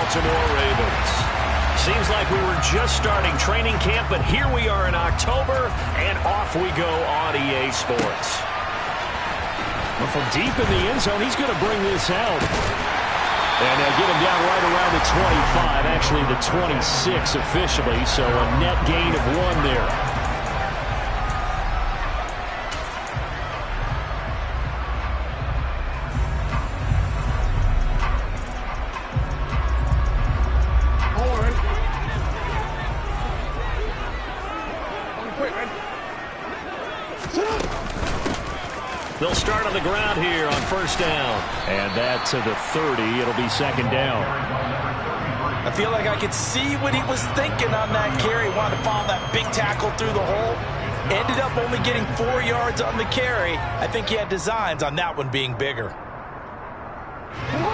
Baltimore Ravens. Seems like we were just starting training camp, but here we are in October, and off we go on EA Sports. But from deep in the end zone, he's going to bring this out. And they'll get him down right around the 25, actually the 26 officially, so a net gain of 1 there. They'll start on the ground here on first down. And that to the 30. It'll be second down. I feel like I could see what he was thinking on that carry. Wanted to follow that big tackle through the hole. Ended up only getting 4 yards on the carry. I think he had designs on that one being bigger.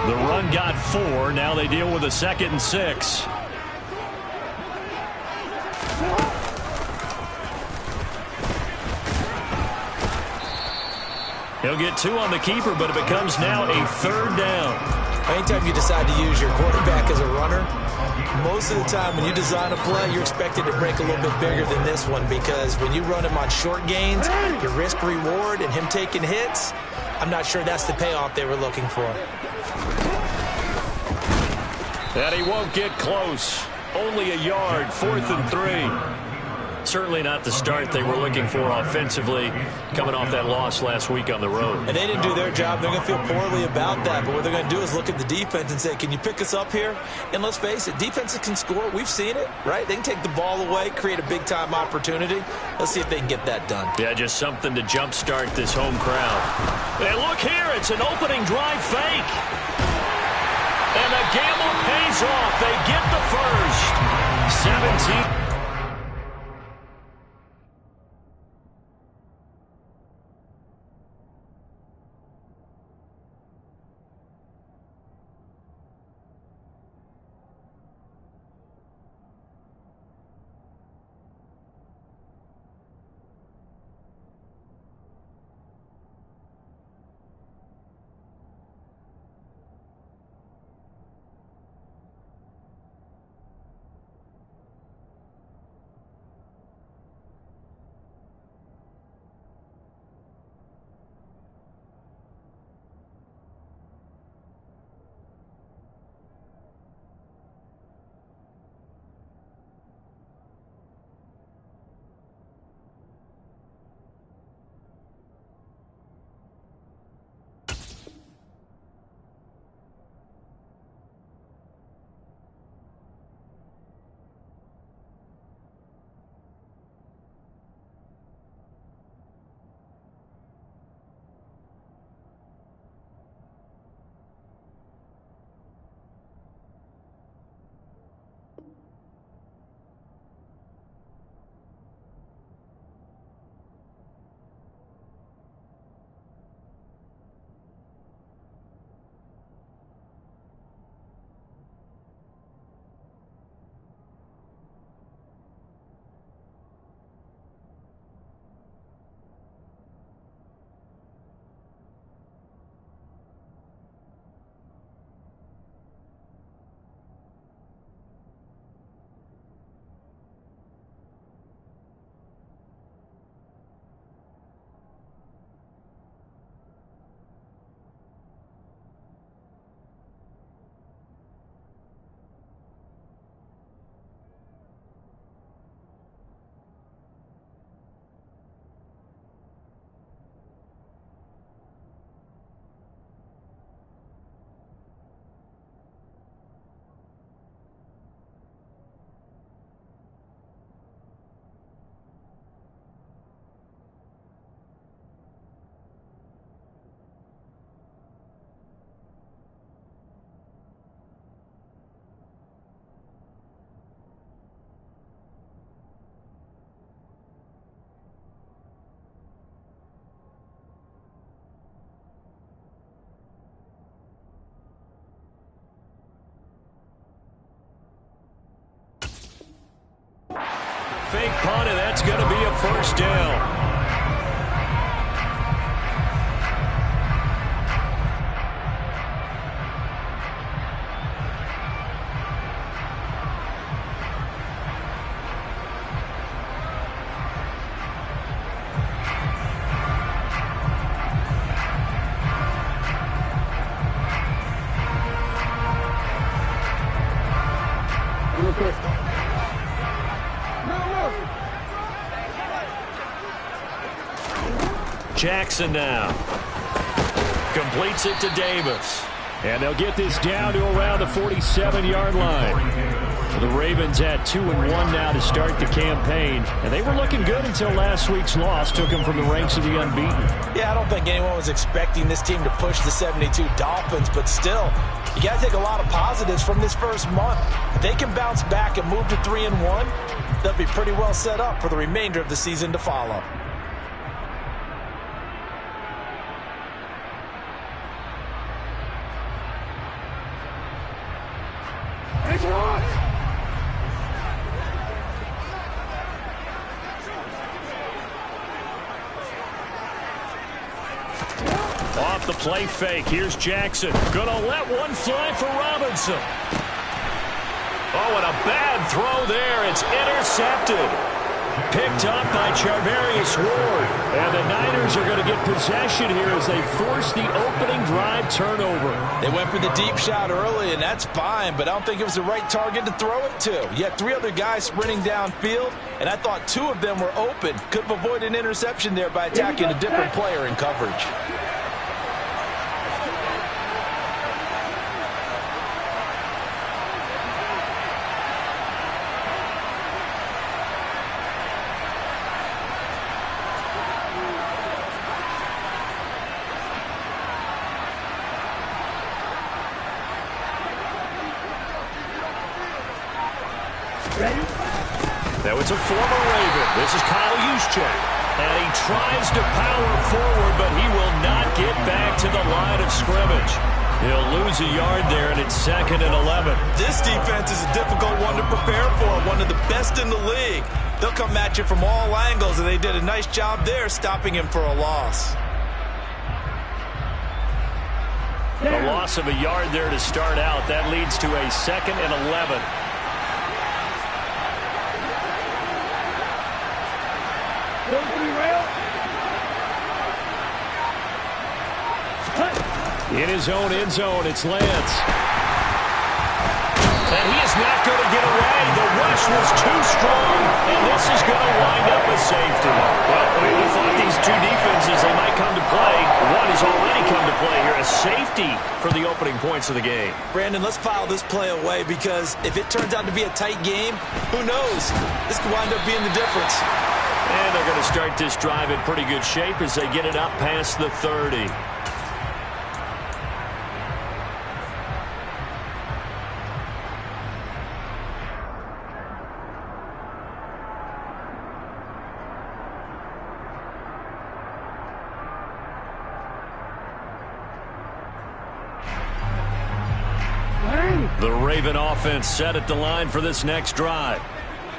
The run got 4. Now they deal with a 2nd and 6. He'll get 2 on the keeper, but it becomes now a 3rd down. Anytime you decide to use your quarterback as a runner, most of the time when you design a play, you're expected to break a little bit bigger than this one, because when you run him on short gains, your risk-reward and him taking hits, I'm not sure that's the payoff they were looking for. And he won't get close. Only a yard, 4th and 3. Certainly not the start they were looking for offensively, coming off that loss last week on the road. And they didn't do their job. They're going to feel poorly about that. But what they're going to do is look at the defense and say, can you pick us up here? And let's face it, defenses can score. We've seen it, right? They can take the ball away, create a big-time opportunity. Let's see if they can get that done. Yeah, just something to jumpstart this home crowd. And look here, it's an opening drive fake. And the gamble pays off. They get the first. 17. Fake punt, and that's going to be a first down. Jackson now. Completes it to Davis. And they'll get this down to around the 47-yard line. The Ravens at 2-1 now to start the campaign. And they were looking good until last week's loss took them from the ranks of the unbeaten. Yeah, I don't think anyone was expecting this team to push the 72 Dolphins, but still, you got to take a lot of positives from this first month. If they can bounce back and move to 3-1, they'll be pretty well set up for the remainder of the season to follow. Off the play fake. Here's Jackson. Gonna let one fly for Robinson. Oh, and a bad throw there. It's intercepted. Picked up by Charvarius Ward. And the Niners are going to get possession here as they force the opening drive turnover. They went for the deep shot early, and that's fine, but I don't think it was the right target to throw it to. You had three other guys sprinting downfield, and I thought two of them were open. Could have avoided an interception there by attacking a different player in coverage. Now it's a former Raven. This is Kyle Juszczyk. And he tries to power forward, but he will not get back to the line of scrimmage. He'll lose a yard there, and it's 2nd and 11. This defense is a difficult one to prepare for, one of the best in the league. They'll come at you from all angles, and they did a nice job there stopping him for a loss. A loss of a yard there to start out. That leads to a 2nd and 11. In his own end zone, it's Lance. And he is not going to get away. The rush was too strong, and this is going to wind up a safety. Well, we thought these two defenses, they might come to play. One has already come to play here, a safety for the opening points of the game. Brandon, let's file this play away because if it turns out to be a tight game, who knows? This could wind up being the difference. And they're going to start this drive in pretty good shape as they get it up past the 30. The Raven offense set at the line for this next drive.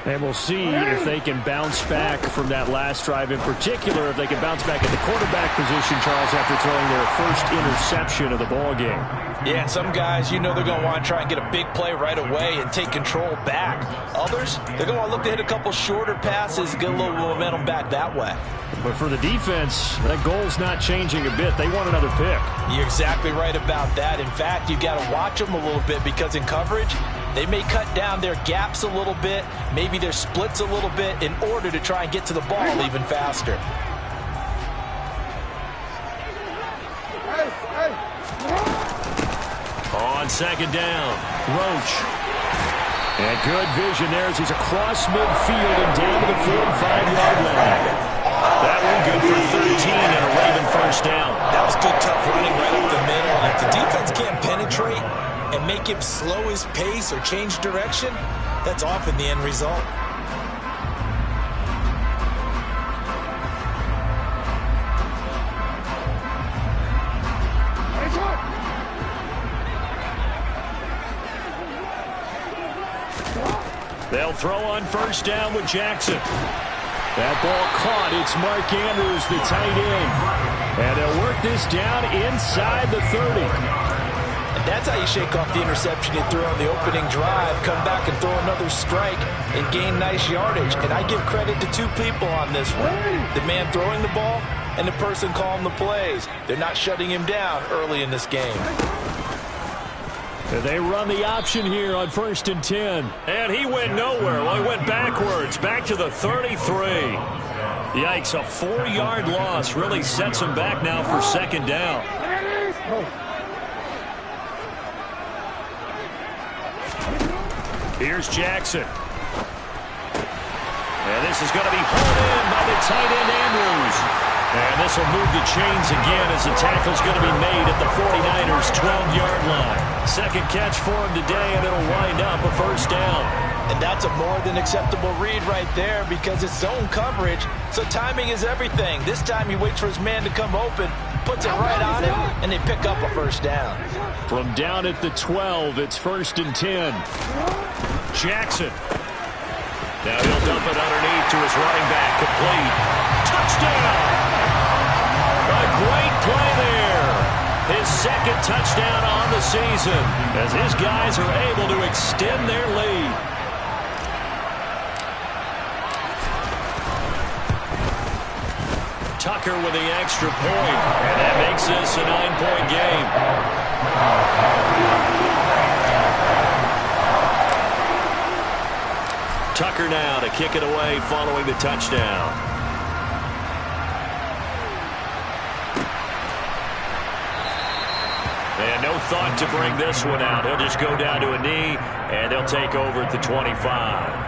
And we'll see if they can bounce back from that last drive, in particular, if they can bounce back at the quarterback position, Charles, after throwing their first interception of the ballgame. Yeah, and some guys, you know they're going to want to try and get a big play right away and take control back. Others, they're going to want to look to hit a couple shorter passes, get a little momentum back that way. But for the defense, that goal's not changing a bit. They want another pick. You're exactly right about that. In fact, you've got to watch them a little bit because in coverage, they may cut down their gaps a little bit, maybe their splits a little bit in order to try and get to the ball even faster. On 2nd down, Roach. And good vision there as he's across midfield and down to the 45-yard line. That one good for 13 and a Raven first down. That was good, tough running right up the middle. If the defense can't penetrate and make him slow his pace or change direction, that's often the end result. They'll throw on first down with Jackson. That ball caught. It's Mark Andrews, the tight end. And they'll work this down inside the 30. And that's how you shake off the interception you threw on the opening drive, come back and throw another strike and gain nice yardage. And I give credit to two people on this one. The man throwing the ball and the person calling the plays. They're not shutting him down early in this game. They run the option here on 1st and 10. And he went nowhere. Well, he went backwards, back to the 33. Yikes, a 4-yard loss really sets him back now for 2nd down. Here's Jackson. And this is going to be pulled in by the tight end Andrews. And this will move the chains again as the tackle's going to be made at the 49ers' 12-yard line. 2nd catch for him today, and it'll wind up a 1st down. And that's a more than acceptable read right there because it's zone coverage, so timing is everything. This time he waits for his man to come open, puts it right on him, and they pick up a 1st down. From down at the 12, it's 1st and 10. Jackson. Now he'll dump it underneath to his running back. Complete. Touchdown! A great play there. His 2nd touchdown on the season as his guys are able to extend their lead. Tucker with the extra point, and that makes this a 9-point game. Tucker now to kick it away following the touchdown. And no thought to bring this one out. He'll just go down to a knee, and they'll take over at the 25.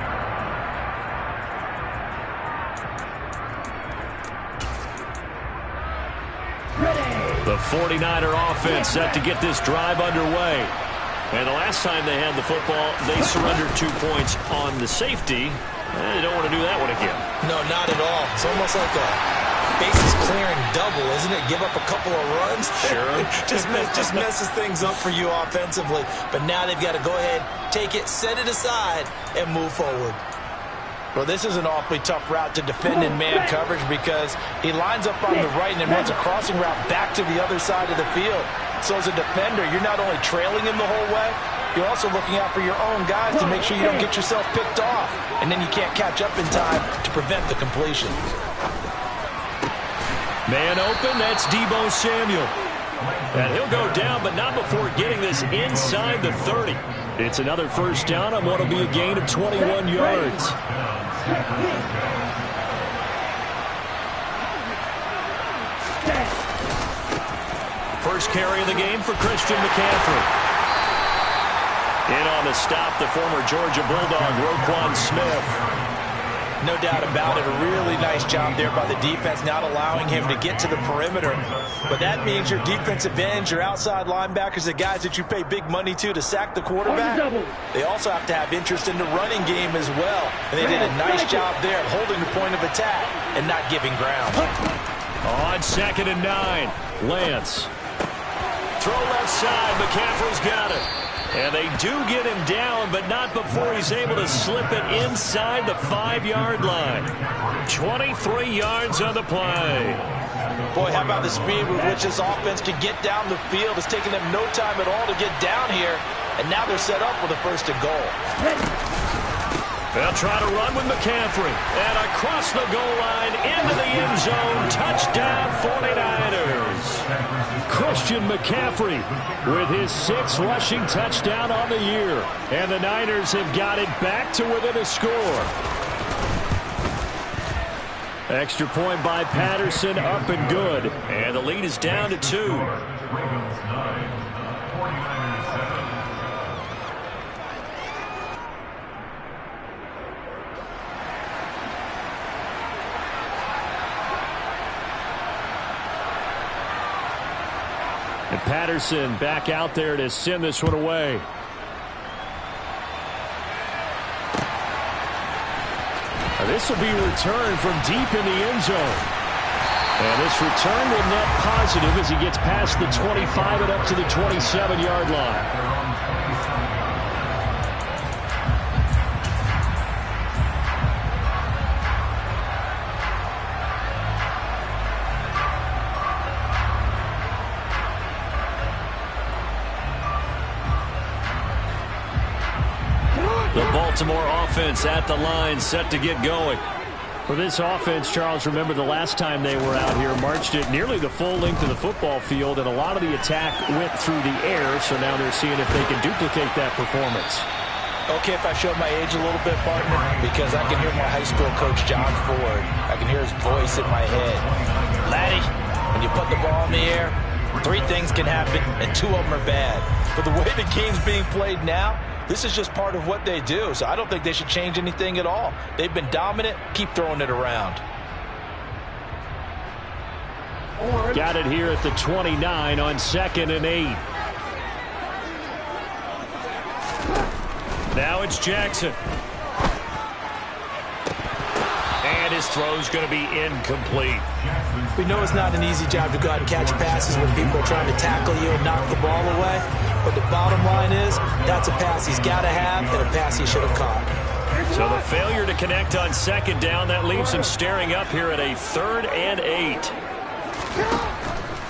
The 49er offense set to get this drive underway. And the last time they had the football, they surrendered 2 points on the safety. They don't want to do that one again. No, not at all. It's almost like a bases clearing double, isn't it? Give up a couple of runs. Sure. just messes things up for you offensively. But now they've got to go ahead, take it, set it aside, and move forward. Well, this is an awfully tough route to defend in man coverage because he lines up on the right and then runs a crossing route back to the other side of the field. So as a defender, you're not only trailing him the whole way, you're also looking out for your own guys to make sure you don't get yourself picked off. And then you can't catch up in time to prevent the completion. Man open, that's Deebo Samuel. And he'll go down, but not before getting this inside the 30. It's another 1st down on what will be a gain of 21 yards. First carry of the game for Christian McCaffrey. In on the stop, the former Georgia Bulldog, Roquan Smith. No doubt about it. A really nice job there by the defense, not allowing him to get to the perimeter. But that means your defensive ends, your outside linebackers, the guys that you pay big money to sack the quarterback, they also have to have interest in the running game as well. And they did a nice job there holding the point of attack and not giving ground. On 2nd and 9, Lance. Throw left side, McCaffrey's got it. And they do get him down, but not before he's able to slip it inside the 5-yard line. 23 yards on the play. Boy, how about the speed with which this offense can get down the field? It's taken them no time at all to get down here, and now they're set up with a 1st and goal. They'll try to run with McCaffrey. And across the goal line, into the end zone. Touchdown, 49ers. Christian McCaffrey with his 6th rushing touchdown on the year. And the Niners have got it back to within a score. Extra point by Patterson, up and good. And the lead is down to 2. And Patterson back out there to send this one away. This will be returned from deep in the end zone. And this return will net positive as he gets past the 25 and up to the 27-yard line. The Baltimore offense at the line, set to get going. For this offense, Charles, remember the last time they were out here, marched it nearly the full length of the football field, and a lot of the attack went through the air, so now they're seeing if they can duplicate that performance. Okay, if I show my age a little bit, partner, because I can hear my high school coach, John Ford. I can hear his voice in my head. Laddie, when you put the ball in the air, 3 things can happen, and 2 of them are bad. But the way the game's being played now, this is just part of what they do, so I don't think they should change anything at all. They've been dominant. Keep throwing it around. Got it here at the 29 on 2nd and 8. Now it's Jackson. And his throw's going to be incomplete. We know it's not an easy job to go out and catch passes when people are trying to tackle you and knock the ball away. But the bottom line is, that's a pass he's got to have and a pass he should have caught. So the failure to connect on 2nd down, that leaves him staring up here at a 3rd and 8.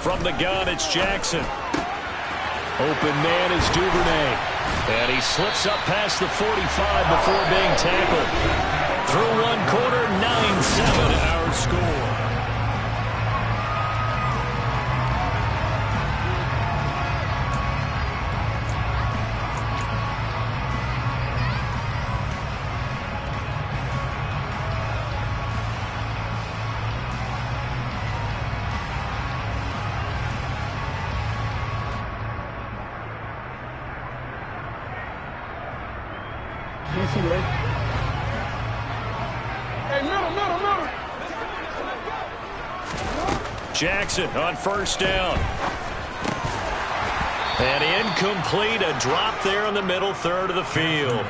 From the gun, it's Jackson. Open man is Duvernay. And he slips up past the 45 before being tackled. Through 1 quarter, 9-7 our score. Jackson on 1st down. And incomplete, a drop there in the middle 3rd of the field.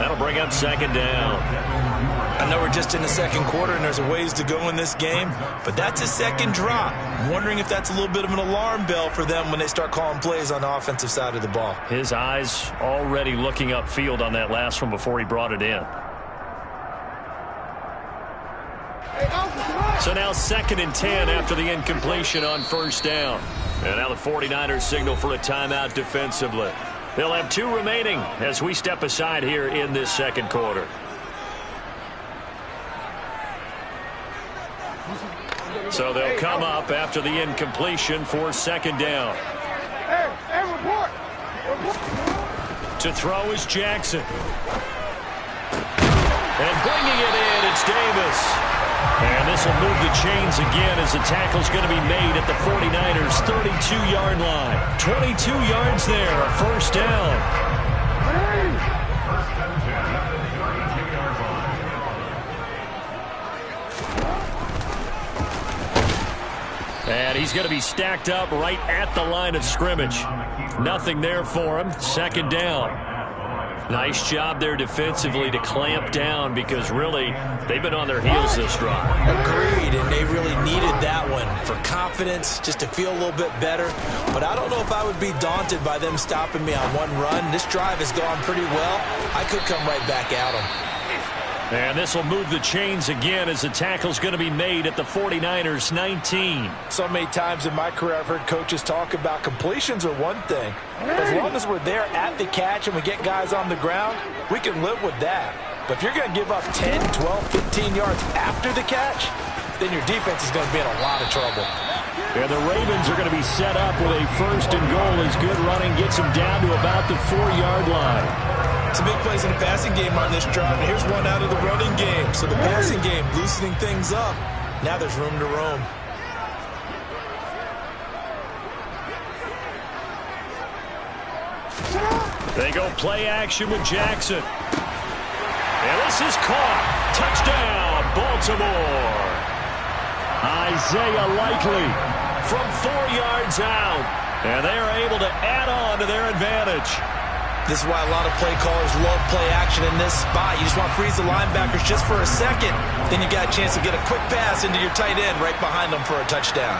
That'll bring up 2nd down. I know we're just in the 2nd quarter and there's a ways to go in this game, but that's a 2nd drop. I'm wondering if that's a little bit of an alarm bell for them when they start calling plays on the offensive side of the ball. His eyes already looking upfield on that last one before he brought it in. So now 2nd and 10 after the incompletion on 1st down. And now the 49ers signal for a timeout defensively. They'll have 2 remaining as we step aside here in this 2nd quarter. So they'll come up after the incompletion for 2nd down. To throw is Jackson. And bringing it in, it's Davis. And this will move the chains again as the tackle's going to be made at the 49ers' 32-yard line. 22 yards there, a 1st down. And he's going to be stacked up right at the line of scrimmage. Nothing there for him. 2nd down. Nice job there defensively to clamp down because really they've been on their heels this drive. Agreed, and they really needed that one for confidence, just to feel a little bit better. But I don't know if I would be daunted by them stopping me on 1 run. This drive has gone pretty well. I could come right back at them. And this will move the chains again as the tackle's going to be made at the 49ers' 19. So many times in my career I've heard coaches talk about completions are one thing. As long as we're there at the catch and we get guys on the ground, we can live with that. But if you're going to give up 10, 12, 15 yards after the catch, then your defense is going to be in a lot of trouble. And the Ravens are going to be set up with a 1st and goal as good running gets them down to about the 4-yard line. Some big plays in the passing game on this drive, and here's one out of the running game. So the passing game loosening things up. Now there's room to roam. They go play action with Jackson. And this is caught. Touchdown, Baltimore. Isaiah Likely from 4 yards out. And they are able to add on to their advantage. This is why a lot of play callers love play action in this spot. You just want to freeze the linebackers just for a second. Then you got a chance to get a quick pass into your tight end right behind them for a touchdown.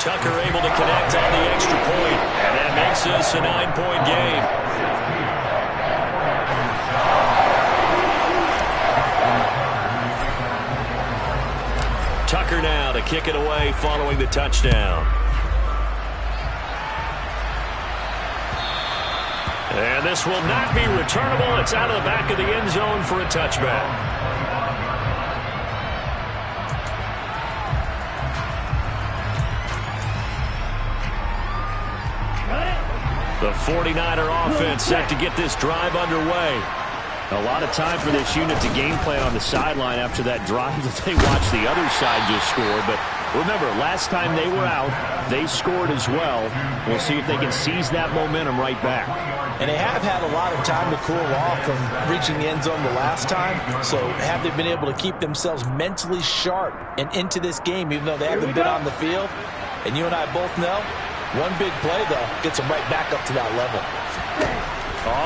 Tucker able to connect on the extra point. And that makes this a 9-point game. Tucker now to kick it away following the touchdown. And this will not be returnable. It's out of the back of the end zone for a touchback. The 49er offense set to get this drive underway. A lot of time for this unit to game plan on the sideline after that drive that they watched the other side just score. But remember, last time they were out, they scored as well. We'll see if they can seize that momentum right back. And they have had a lot of time to cool off from reaching the end zone the last time. So have they been able to keep themselves mentally sharp and into this game, even though they haven't been on the field? And you and I both know, one big play, though, gets them right back up to that level.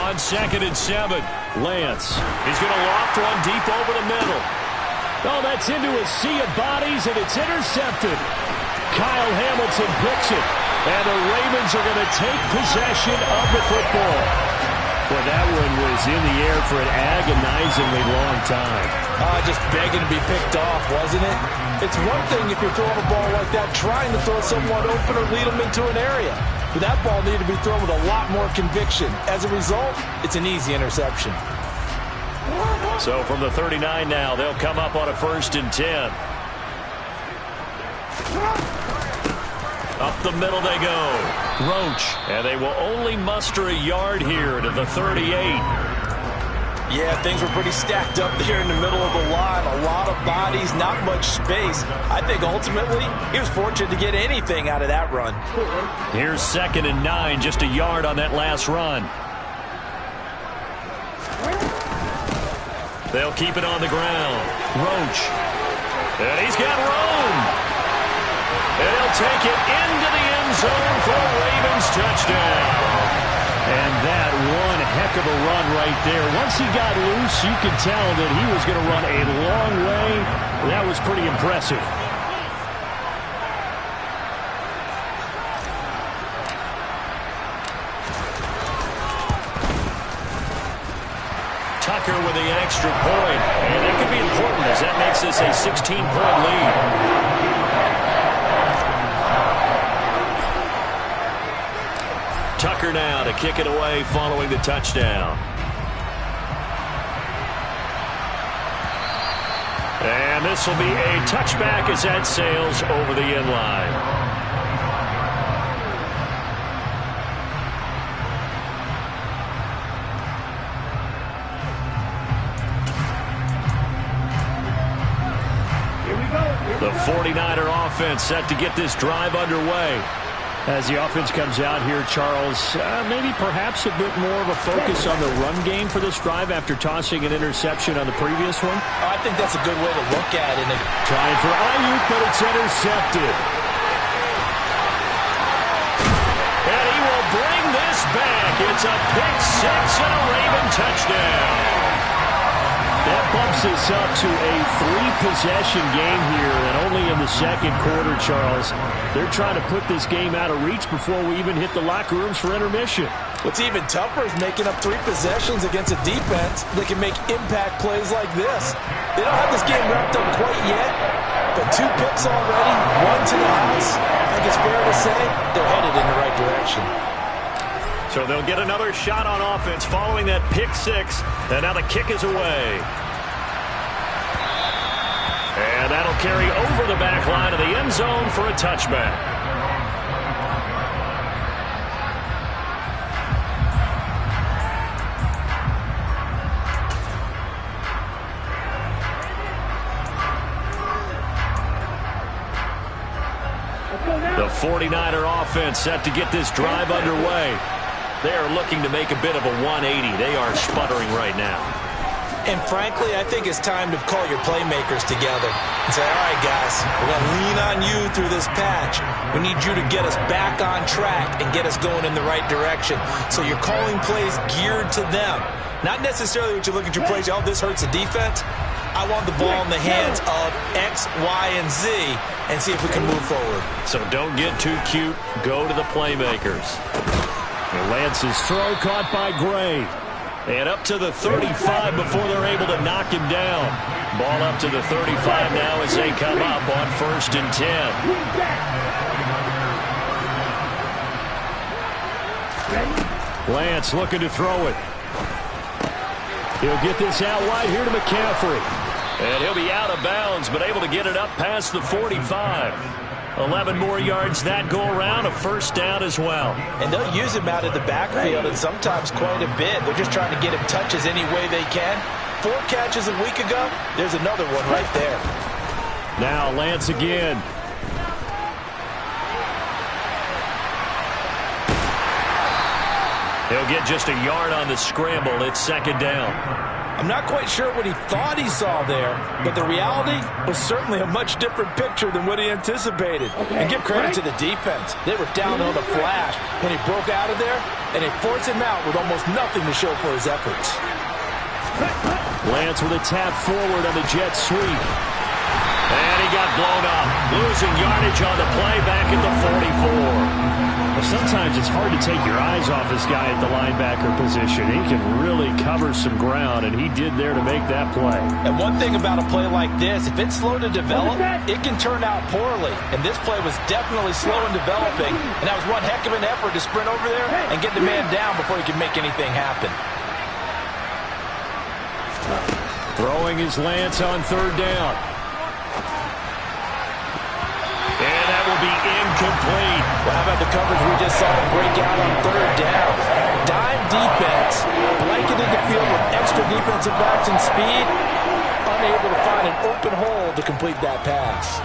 On 2nd and 7, Lance. He's going to loft one deep over the middle. Oh, that's into a sea of bodies, and it's intercepted. Kyle Hamilton picks it, and the Ravens are going to take possession of the football. Boy, that one was in the air for an agonizingly long time. Just begging to be picked off, wasn't it? It's one thing if you're throwing a ball like that, trying to throw someone open or lead them into an area. But that ball needed to be thrown with a lot more conviction. As a result, it's an easy interception. So from the 39 now, they'll come up on a 1st and 10. Up the middle they go. Roach. And they will only muster a yard here to the 38. Yeah, things were pretty stacked up there in the middle of the line. A lot of bodies, not much space. I think ultimately he was fortunate to get anything out of that run. Here's 2nd and 9, just a yard on that last run. They'll keep it on the ground. Roach. And he's got room. And he'll take it into the end zone for a Ravens touchdown. And that one heck of a run right there. Once he got loose, you could tell that he was going to run a long way. That was pretty impressive. Tucker with the extra point. And that could be important as that makes this a 16-point lead. Tucker now to kick it away following the touchdown. And this will be a touchback as that sails over the end line. The 49er offense set to get this drive underway. As the offense comes out here, Charles, maybe perhaps a bit more of a focus on the run game for this drive after tossing an interception on the previous one? I think that's a good way to look at it. Trying for Ayuk, but it's intercepted. And he will bring this back. It's a pick six and a Raven touchdown. That bumps us up to a 3-possession game here, and only in the second quarter, Charles. They're trying to put this game out of reach before we even hit the locker rooms for intermission. What's even tougher is making up 3 possessions against a defense that can make impact plays like this. They don't have this game wrapped up quite yet, but 2 picks already, 1 to the house. I think it's fair to say they're headed in the right direction. So they'll get another shot on offense following that pick six, and now the kick is away. And that'll carry over the back line of the end zone for a touchback. The 49er offense set to get this drive underway. They are looking to make a bit of a 180. They are sputtering right now. And frankly, I think it's time to call your playmakers together and say, all right, guys, we're going to lean on you through this patch. We need you to get us back on track and get us going in the right direction. So you're calling plays geared to them. Not necessarily what you look at your plays, oh, this hurts the defense. I want the ball in the hands of X, Y, and Z and see if we can move forward. So don't get too cute. Go to the playmakers. Lance's throw caught by Gray. And up to the 35 before they're able to knock him down. Ball up to the 35 now as they come up on 1st and 10. Lance looking to throw it. He'll get this out wide here to McCaffrey. And he'll be out of bounds, but able to get it up past the 45. 11 more yards that go around, a first down as well. And they'll use him out of the backfield, and sometimes quite a bit. They're just trying to get him touches any way they can. 4 catches a week ago, there's another one right there. Now Lance again. He'll get just a yard on the scramble. It's second down. I'm not quite sure what he thought he saw there, but the reality was certainly a much different picture than what he anticipated. And give credit to the defense. They were down on the flash when he broke out of there, and they forced him out with almost nothing to show for his efforts. Lance with a tap forward on the jet sweep. And he got blown up. Losing yardage on the play back at the 44. Well, sometimes it's hard to take your eyes off this guy at the linebacker position. He can really cover some ground, and he did there to make that play. And one thing about a play like this, if it's slow to develop, it can turn out poorly. And this play was definitely slow in developing, and that was one heck of an effort to sprint over there and get the man down before he could make anything happen. Throwing his Lance on third down. And that will be incomplete. Well, how about the coverage we just saw break out on third down? Dime defense, blanketed the field with extra defensive backs and speed, unable to find an open hole to complete that pass.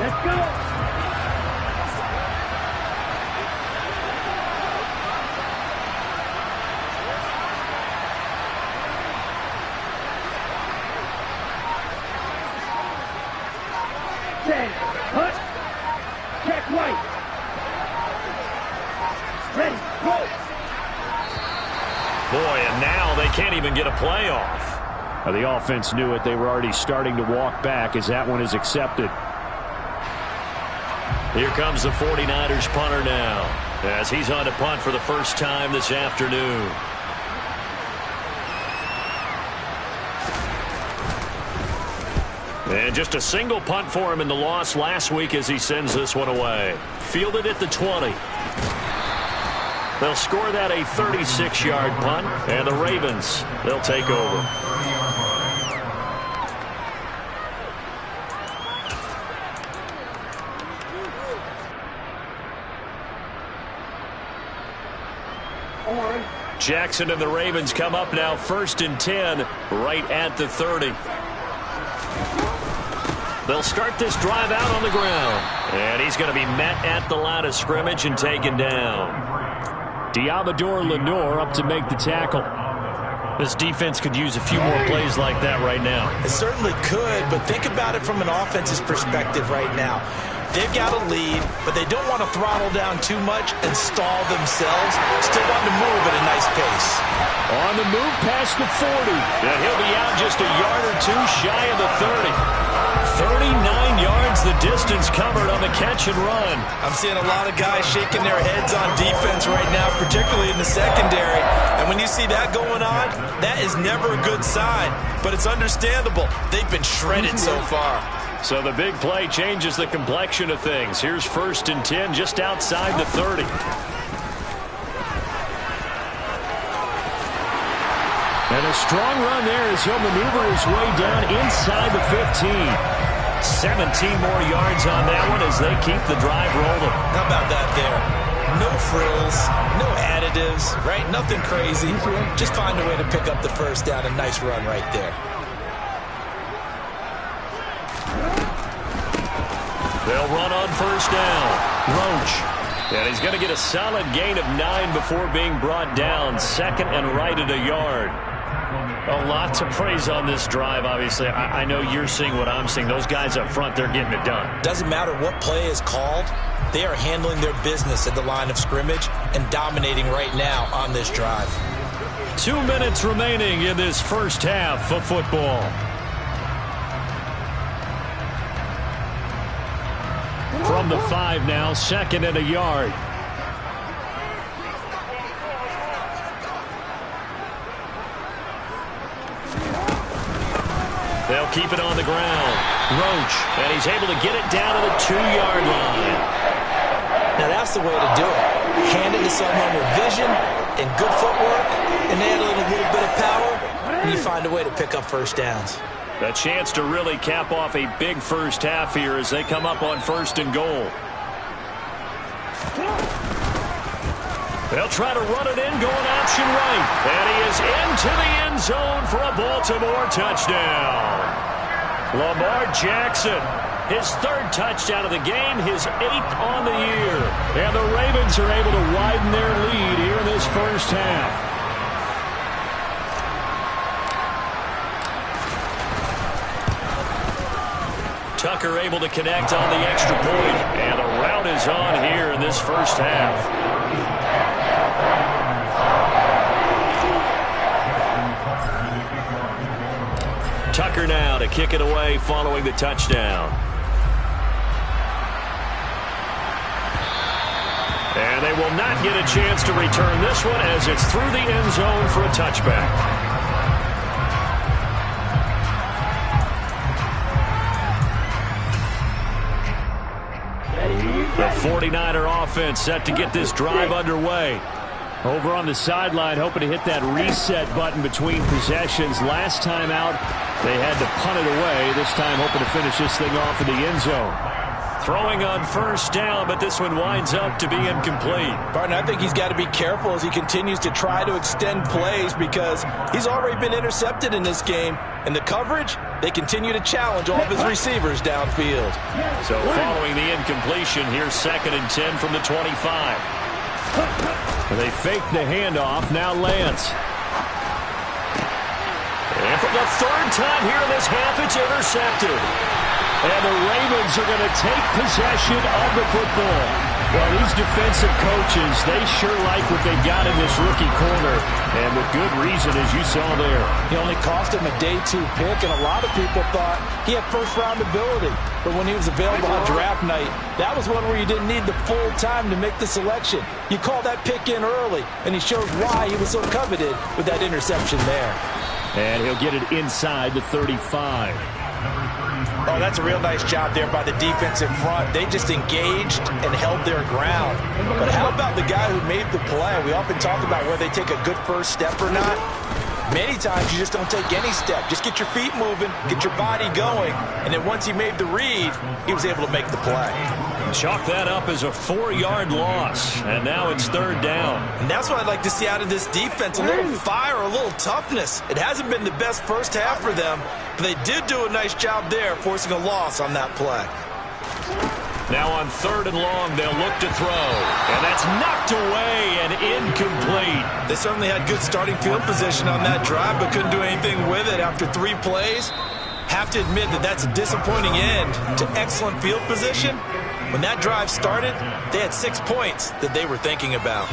Let's go! Hut. Check right. Ready. Go. Boy, and now they can't even get a play off. The offense knew it. They were already starting to walk back as that one is accepted. Here comes the 49ers punter now as he's on to punt for the first time this afternoon. And just a single punt for him in the loss last week as he sends this one away. Fielded at the 20. They'll score that a 36-yard punt, and the Ravens, they'll take over. Jackson and the Ravens come up now 1st and 10 right at the 30. They'll start this drive out on the ground. And he's going to be met at the line of scrimmage and taken down. Diamador Lenore up to make the tackle. This defense could use a few more plays like that right now. It certainly could, but think about it from an offense's perspective right now. They've got a lead, but they don't want to throttle down too much and stall themselves. Still want to move at a nice pace. On the move past the 40. And he'll be out just a yard or two shy of the 30. 39 yards the distance covered on the catch and run. I'm seeing a lot of guys shaking their heads on defense right now, particularly in the secondary. And when you see that going on, that is never a good sign. But it's understandable. They've been shredded so far. So the big play changes the complexion of things. Here's 1st and 10 just outside the 30. And a strong run there as he'll maneuver his way down inside the 15. 17 more yards on that one as they keep the drive rolling. How about that there? No frills, no additives, right? Nothing crazy. Just find a way to pick up the first down. A nice run right there. They'll run on 1st down. Roach. And he's going to get a solid gain of 9 before being brought down. 2nd and right at a yard. A lot to praise on this drive, obviously. I know you're seeing what I'm seeing. Those guys up front, they're getting it done. Doesn't matter what play is called. They are handling their business at the line of scrimmage and dominating right now on this drive. 2 minutes remaining in this first half of football. From the 5 now, 2nd and a yard. They'll keep it on the ground. Roach, and he's able to get it down to the 2-yard line. Now that's the way to do it. Hand it to someone with vision and good footwork, and add a little bit of power, and you find a way to pick up first downs. A chance to really cap off a big first half here as they come up on 1st and goal. They'll try to run it in, going option right. And he is into the end zone for a Baltimore touchdown. Lamar Jackson, his 3rd touchdown of the game, his 8th on the year. And the Ravens are able to widen their lead here in this first half. Tucker able to connect on the extra point. And the rout is on here in this first half. Tucker now to kick it away following the touchdown. And they will not get a chance to return this one as it's through the end zone for a touchback. The 49er offense set to get this drive underway. Over on the sideline, hoping to hit that reset button between possessions. Last time out, they had to punt it away. This time, hoping to finish this thing off in the end zone. Throwing on 1st down, but this one winds up to be incomplete. Barton, I think he's got to be careful as he continues to try to extend plays because he's already been intercepted in this game. And the coverage, they continue to challenge all of his receivers downfield. So following the incompletion, here's 2nd and 10 from the 25. They fake the handoff. Now Lance. And for the 3rd time here in this half, it's intercepted. And the Ravens are going to take possession of the football. Well, these defensive coaches, they sure like what they've got in this rookie corner. And with good reason, as you saw there. He only cost him a day 2 pick, and a lot of people thought he had first-round ability. But when he was available on draft night, that was one where you didn't need the full time to make the selection. You call that pick in early, and he shows why he was so coveted with that interception there. And he'll get it inside the 35. Oh, that's a real nice job there by the defensive front. They just engaged and held their ground. But how about the guy who made the play? We often talk about whether they take a good first step or not. Many times you just don't take any step. Just get your feet moving, get your body going, and then once he made the read, he was able to make the play. Chalk that up as a 4-yard loss, and now it's 3rd down. And that's what I'd like to see out of this defense, a little fire, a little toughness. It hasn't been the best first half for them, but they did do a nice job there, forcing a loss on that play. Now on 3rd and long, they'll look to throw. And that's knocked away and incomplete. They certainly had good starting field position on that drive, but couldn't do anything with it after 3 plays. Have to admit that that's a disappointing end to excellent field position. When that drive started, they had 6 points that they were thinking about.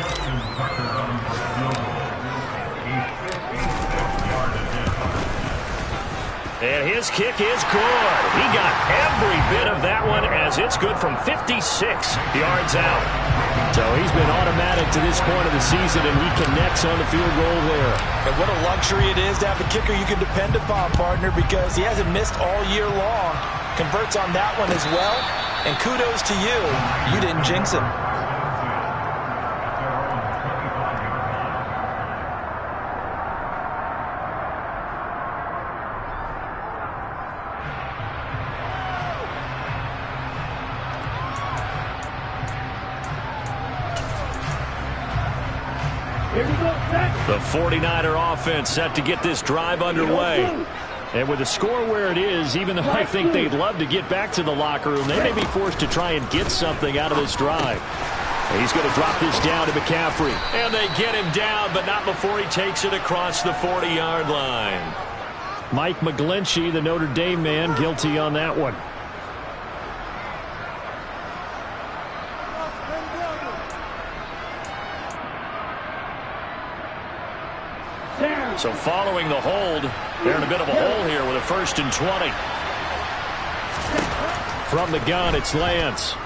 And his kick is good. He got every bit of that one as it's good from 56 yards out. So he's been automatic to this point of the season, and he connects on the field goal there. And what a luxury it is to have a kicker you can depend upon, partner, because he hasn't missed all year long. Converts on that one as well. And kudos to you. You didn't jinx him. The 49er offense set to get this drive underway. And with the score where it is, even though I think they'd love to get back to the locker room, they may be forced to try and get something out of this drive. He's going to drop this down to McCaffrey. And they get him down, but not before he takes it across the 40-yard line. Mike McGlinchey, the Notre Dame man, guilty on that one. So following the hold, they're in a bit of a hole here with a 1st and 20. From the gun, it's Lance.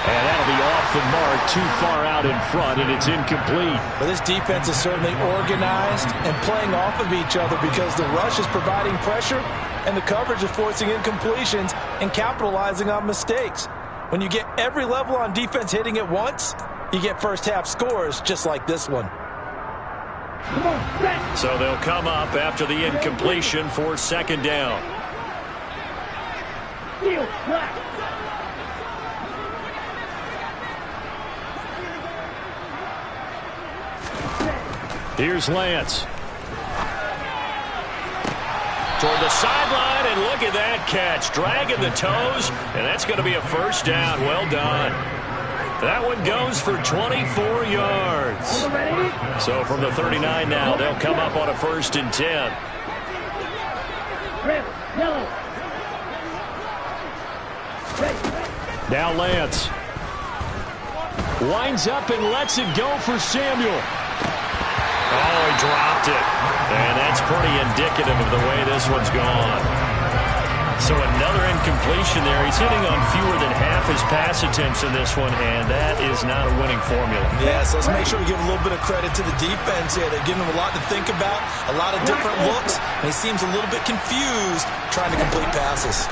And that'll be off the mark too far out in front, and it's incomplete. But this defense is certainly organized and playing off of each other because the rush is providing pressure and the coverage is forcing incompletions and capitalizing on mistakes. When you get every level on defense hitting at once, you get first half scores just like this one. So they'll come up after the incompletion for second down. Here's Lance. Toward the sideline, and look at that catch. Dragging the toes, and that's going to be a first down. Well done. That one goes for 24 yards. So from the 39 now, they'll come up on a 1st and 10. Now Lance. Winds up and lets it go for Samuel. Oh, he dropped it. And that's pretty indicative of the way this one's gone. So another incompletion there. He's hitting on fewer than half his pass attempts in this one, and that is not a winning formula. Yes, let's make sure we give a little bit of credit to the defense here. They're giving him a lot to think about, a lot of different looks, and he seems a little bit confused trying to complete passes.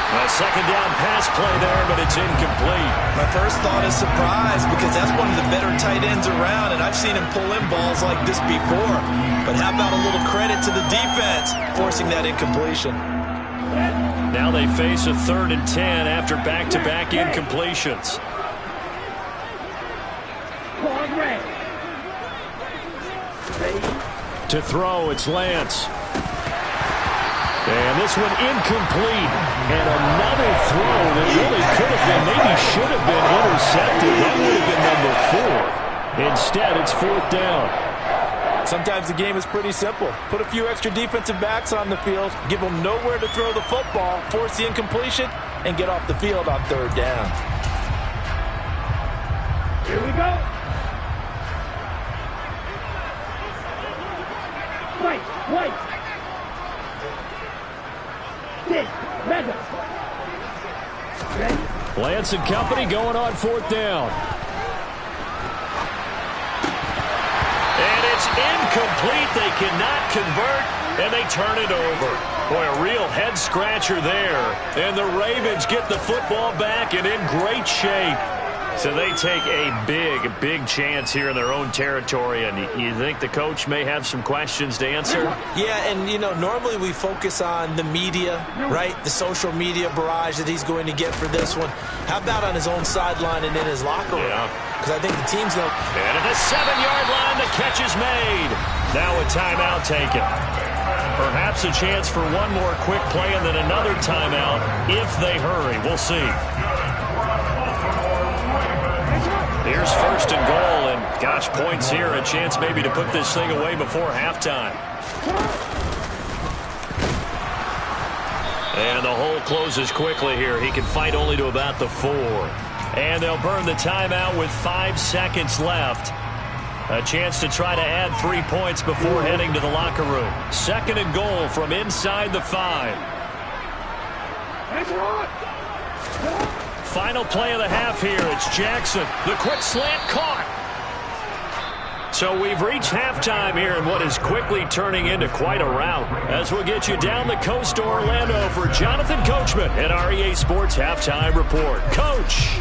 A second down pass play there, but it's incomplete. My first thought is surprise because that's one of the better tight ends around, and I've seen him pull in balls like this before. But how about a little credit to the defense forcing that incompletion? Now they face a 3rd and 10 after back-to-back incompletions. To throw, it's Lance. And this one incomplete. And another throw that really could have been, maybe should have been intercepted. That would have been number 4. Instead, it's 4th down. Sometimes the game is pretty simple. Put a few extra defensive backs on the field, give them nowhere to throw the football, force the incompletion, and get off the field on 3rd down. Here we go. White. Lance and company going on 4th down. And it's incomplete. They cannot convert, and they turn it over. Boy, a real head-scratcher there. And the Ravens get the football back and in great shape. So they take a big chance here in their own territory. And you think the coach may have some questions to answer? Yeah, and, normally we focus on the media, right? The social media barrage that he's going to get for this one. How about on his own sideline and in his locker room? Because I think the team's going to... And at the 7-yard line, the catch is made. Now a timeout taken. Perhaps a chance for one more quick play and then another timeout if they hurry. We'll see. Here's 1st and goal, and gosh, points here. A chance maybe to put this thing away before halftime. And the hole closes quickly here. He can fight only to about the 4. And they'll burn the timeout with 5 seconds left. A chance to try to add 3 points before heading to the locker room. 2nd and goal from inside the 5. Final play of the half here. It's Jackson. The quick slant caught. So we've reached halftime here in what is quickly turning into quite a rout. As we'll get you down the coast to Orlando for Jonathan Coachman at our EA Sports Halftime Report. Coach.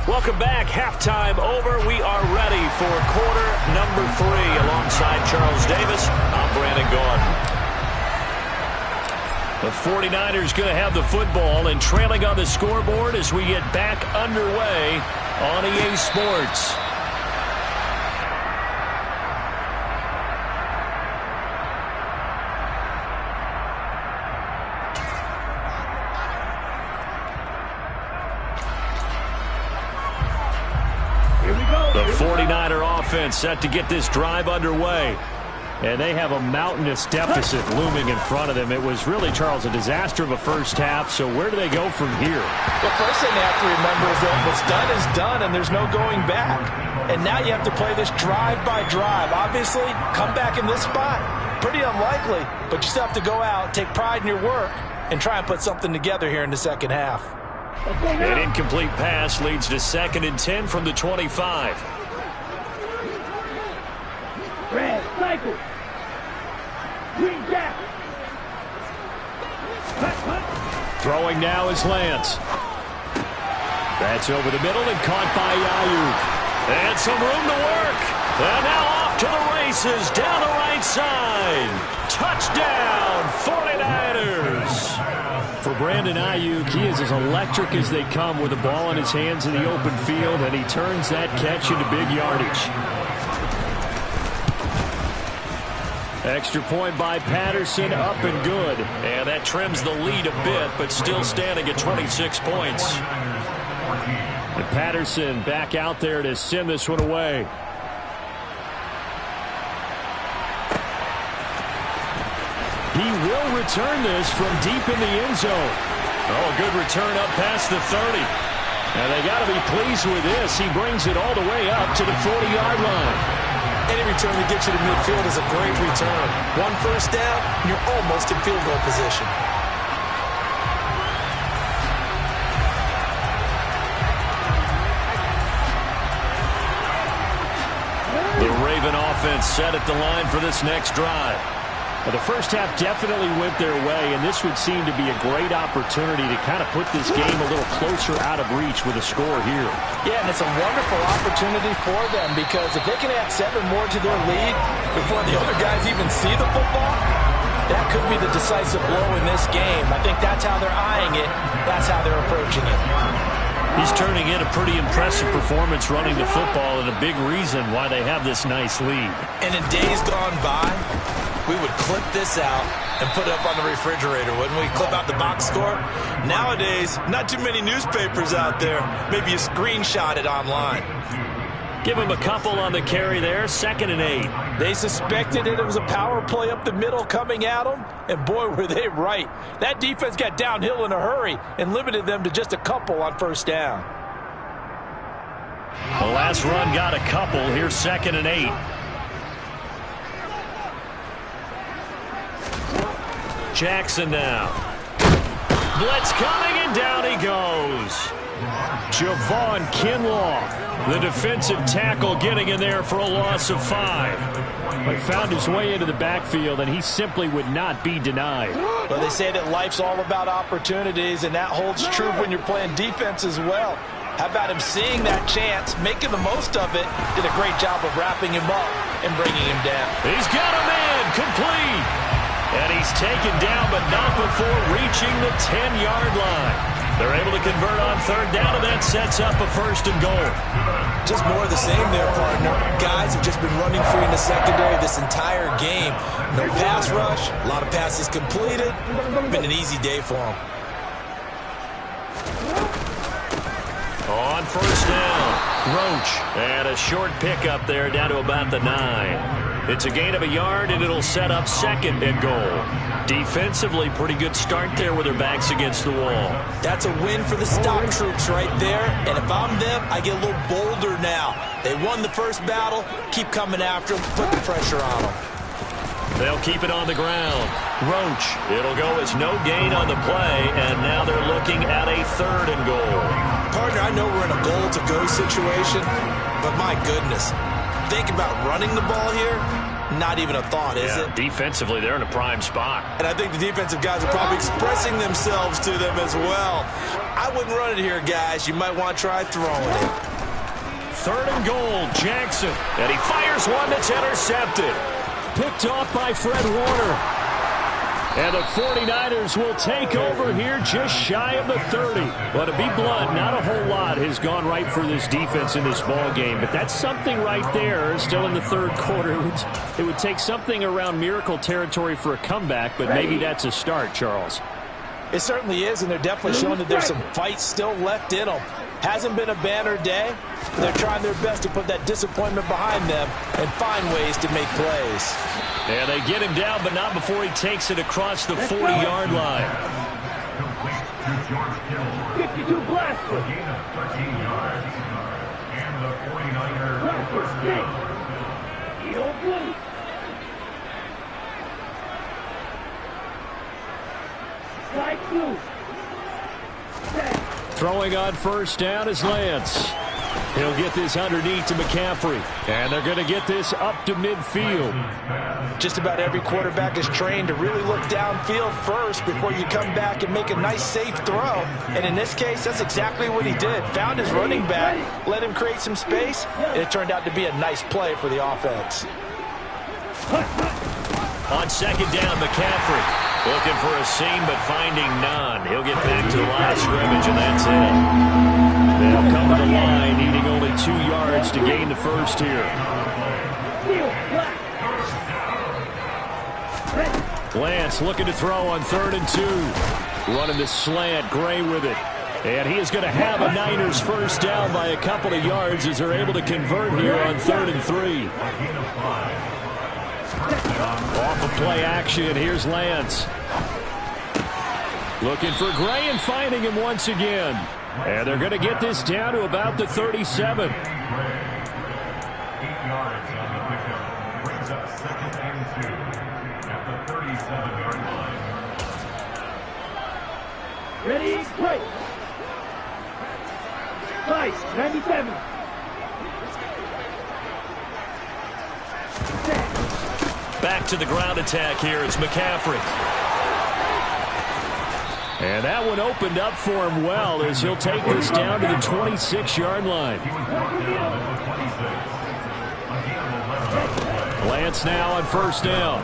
Welcome back. Halftime over. We are ready for quarter number 3. Alongside Charles Davis, I'm Brandon Gaudin. The 49ers going to have the football and trailing on the scoreboard as we get back underway on EA Sports. The 49er offense set to get this drive underway. And they have a mountainous deficit looming in front of them. It was really, Charles, a disaster of a first half. So where do they go from here? The first thing they have to remember is that what's done is done, and there's no going back. and now you have to play this drive by drive. Obviously, come back in this spot, pretty unlikely, but you still have to go out, take pride in your work, and try and put something together here in the second half. An incomplete pass leads to 2nd and 10 from the 25. Red, cycle. Green jack. Throwing now is Lance. That's over the middle and caught by Ayuk. And some room to work. And now off to the races down the right side. Touchdown, 49ers. For Brandon Ayuk, he is as electric as they come with the ball in his hands in the open field, and he turns that catch into big yardage. Extra point by Patterson, up and good. And that trims the lead a bit, but still standing at 26 points. And Patterson back out there to send this one away. He will return this from deep in the end zone. Oh, good return up past the 30. And they got to be pleased with this. He brings it all the way up to the 40-yard line. Any return that gets you to midfield is a great return. One first down, you're almost in field goal position. The Raven offense set at the line for this next drive. Well, the first half definitely went their way, and this would seem to be a great opportunity to kind of put this game a little closer out of reach with a score here. Yeah, and it's a wonderful opportunity for them because if they can add 7 more to their lead before the other guys even see the football, that could be the decisive blow in this game. I think that's how they're eyeing it. That's how they're approaching it. He's turning in a pretty impressive performance running the football, and a big reason why they have this nice lead. And in days gone by, we would clip this out and put it up on the refrigerator, wouldn't we? Clip out the box score. Nowadays, not too many newspapers out there. Maybe you screenshot it online. Give him a couple on the carry there, 2nd and 8. They suspected it was a power play up the middle coming at them, and boy, were they right. That defense got downhill in a hurry and limited them to just a couple on first down. The last run got a couple. Here's 2nd and 8. Jackson now. Blitz coming, and down he goes. Javon Kinlaw, the defensive tackle, getting in there for a loss of 5. But found his way into the backfield, and he simply would not be denied. Well, they say that life's all about opportunities, and that holds true when you're playing defense as well. How about him seeing that chance, making the most of it, did a great job of wrapping him up and bringing him down. He's got a man, complete. And he's taken down, but not before reaching the 10-yard line. They're able to convert on 3rd down, and that sets up a 1st and goal. Just more of the same there, partner. Guys have just been running free in the secondary this entire game. No pass rush, a lot of passes completed. Been an easy day for them. On 1st down, Roach. And a short pickup there down to about the 9. It's a gain of a yard, and it'll set up 2nd and goal. Defensively, pretty good start there with their backs against the wall. That's a win for the stock troops right there. And if I'm them, I get a little bolder now. They won the first battle. Keep coming after them. Put the pressure on them. They'll keep it on the ground. Roach. It'll go as no gain on the play, and now they're looking at a 3rd and goal. Partner, I know we're in a goal-to-go situation, but my goodness. Think about running the ball here. Not even a thought, is it? Defensively, they're in a prime spot. And I think the defensive guys are probably expressing themselves to them as well. I wouldn't run it here, guys. You might want to try throwing it. 3rd and goal, Jackson. And he fires one that's intercepted. Picked off by Fred Warner. And the 49ers will take over here just shy of the 30. But to be blunt, not a whole lot has gone right for this defense in this ball game. But that's something right there. Still in the 3rd quarter. It would take something around miracle territory for a comeback, but maybe that's a start, Charles. It certainly is, and they're definitely showing that there's some fight still left in them. Hasn't been a banner day. They're trying their best to put that disappointment behind them and find ways to make plays. And they get him down, but not before he takes it across the 40-yard line. 52 blast. Throwing on first down is Lance. He'll get this underneath to McCaffrey. And they're going to get this up to midfield. Just about every quarterback is trained to really look downfield first before you come back and make a nice, safe throw. And in this case, that's exactly what he did. Found his running back, let him create some space, and it turned out to be a nice play for the offense. On second down, McCaffrey looking for a seam, but finding none. He'll get back to the line of scrimmage, and that's it. They'll come to the line, needing only 2 yards to gain the first here. Lance looking to throw on 3rd and 2. Running the slant, Gray with it. And he is going to have a Niners first down by a couple of yards as they're able to convert here on 3rd and 3. Off of play action, here's Lance. Looking for Gray and finding him once again. And they're going to get this down to about the 37. Ready, play. Nice, 97. Back to the ground attack here is McCaffrey. And that one opened up for him well as he'll take this down to the 26-yard line. Lance now on first down.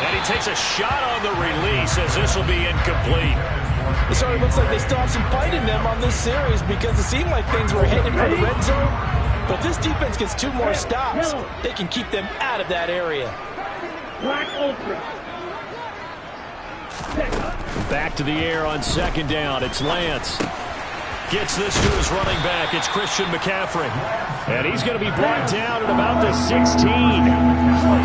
And he takes a shot on the release as this will be incomplete. It sort of looks like they still have some fight in them on this series because it seemed like things were heading for the red zone. But this defense gets 2 more stops. They can keep them out of that area. Black Ultra. Back to the air on second down. It's Lance. Gets this to his running back. It's Christian McCaffrey. And he's going to be brought down at about the 16.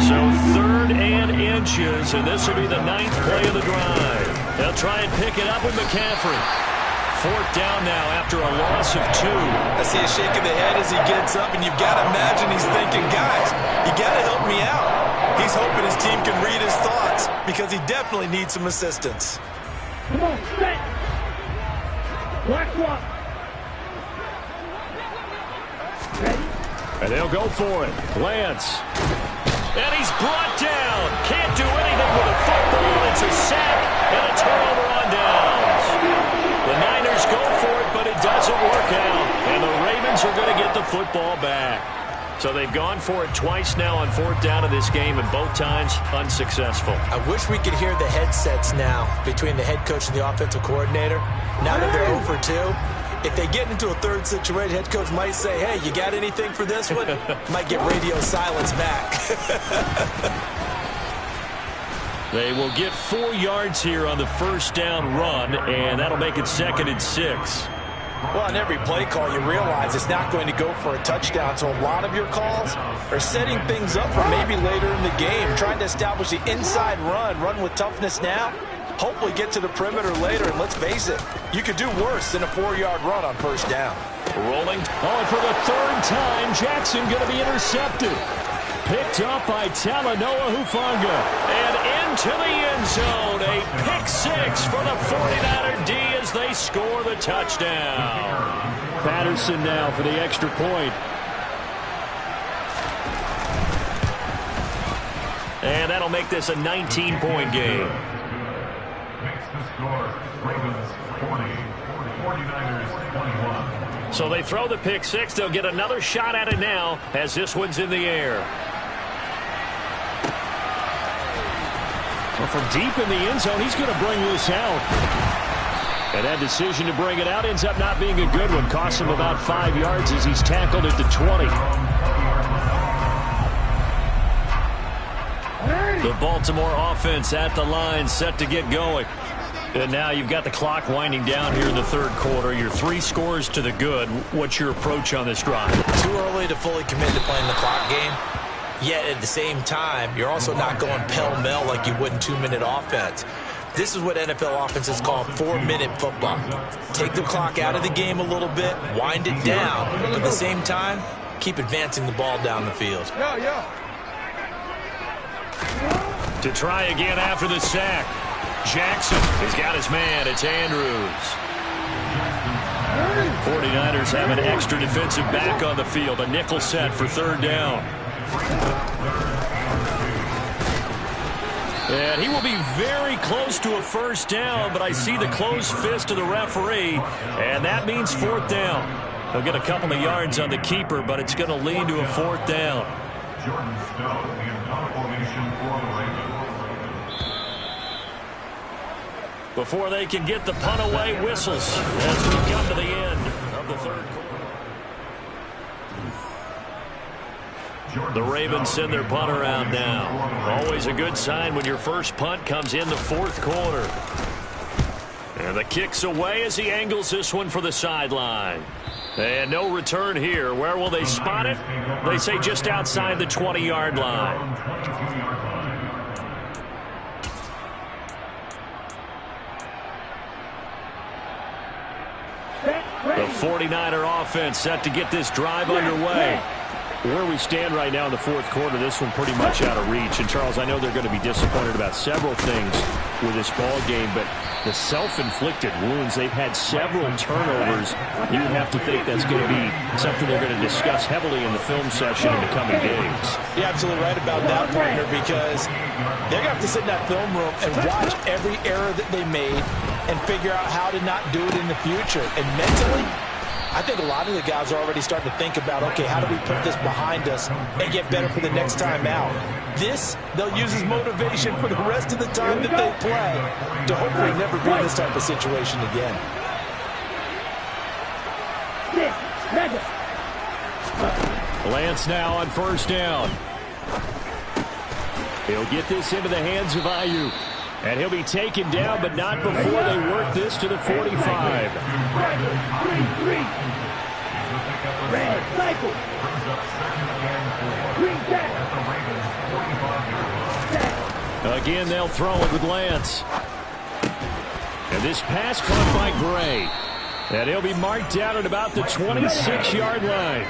So 3rd and inches, and this will be the 9th play of the drive. They'll try and pick it up with McCaffrey. 4th down now after a loss of 2. I see a shake of the head as he gets up, and you've got to imagine he's thinking, guys, you got to help me out. He's hoping his team can read his thoughts because he definitely needs some assistance. Come on, set. Black walk. Ready? And they'll go for it. Lance. And he's brought down. Can't do anything with a football. It's a sack and a turnover on downs. The Niners go for it, but it doesn't work out. And the Ravens are going to get the football back. So they've gone for it twice now on 4th down in this game, and both times unsuccessful. I wish we could hear the headsets now between the head coach and the offensive coordinator. Now that they're 0 for 2, if they get into a 3rd situation, head coach might say, hey, you got anything for this one? Might get radio silence back. They will get 4 yards here on the first down run, and that'll make it 2nd and 6. Well, on every play call, you realize it's not going to go for a touchdown. So a lot of your calls are setting things up for maybe later in the game, trying to establish the inside run with toughness now, hopefully get to the perimeter later. And let's face it, you could do worse than a 4-yard run on first down. Rolling. Oh, and for the 3rd time, Jackson going to be intercepted. Picked up by Talanoa Hufanga. And into the end zone. A pick 6 for the 49er D as they score the touchdown. Patterson now for the extra point. And that'll make this a 19-point game. Makes the score. Ravens 40, 49ers 21. So they throw the pick 6. They'll get another shot at it now as this one's in the air. Well, from deep in the end zone, he's going to bring this out. And that decision to bring it out ends up not being a good one. Costs him about 5 yards as he's tackled at the 20. The Baltimore offense at the line, set to get going. And now you've got the clock winding down here in the 3rd quarter. You're 3 scores to the good. What's your approach on this drive? Too early to fully commit to playing the clock game. Yet at the same time, you're also not going pell-mell like you would in 2-minute offense. This is what NFL offenses call 4-minute football. Take the clock out of the game a little bit, wind it down, but at the same time, keep advancing the ball down the field. To try again after the sack. Jackson has got his man. It's Andrews. 49ers have an extra defensive back on the field. A nickel set for third down. And he will be very close to a first down, but I see the closed fist of the referee, and that means fourth down. He'll get a couple of yards on the keeper, but it's going to lead to a fourth down. Jordan Stout in formation for the Ravens. Before they can get the punt away, whistles as we come to the end of the third quarter. The Ravens send their punter out now. Always a good sign when your first punt comes in the fourth quarter. And the kick's away as he angles this one for the sideline. And no return here. Where will they spot it? They say just outside the 20-yard line. The 49er offense set to get this drive underway. Where we stand right now in the fourth quarter, this one pretty much out of reach. And, Charles, I know they're going to be disappointed about several things with this ball game, but the self-inflicted wounds, they've had several turnovers. You would have to think that's going to be something they're going to discuss heavily in the film session in the coming days. You're absolutely right about that, partner, because they're going to have to sit in that film room and watch every error that they made and figure out how to not do it in the future. And mentally, I think a lot of the guys are already starting to think about, okay, how do we put this behind us and get better for the next time out? This, they'll use as motivation for the rest of the time that they play to hopefully never be in this type of situation again. Lance now on first down. He'll get this into the hands of Ayuk. And he'll be taken down, but not before they work this to the 45. Again, they'll throw it with Lance. And this pass caught by Gray. And he'll be marked down at about the 26-yard line.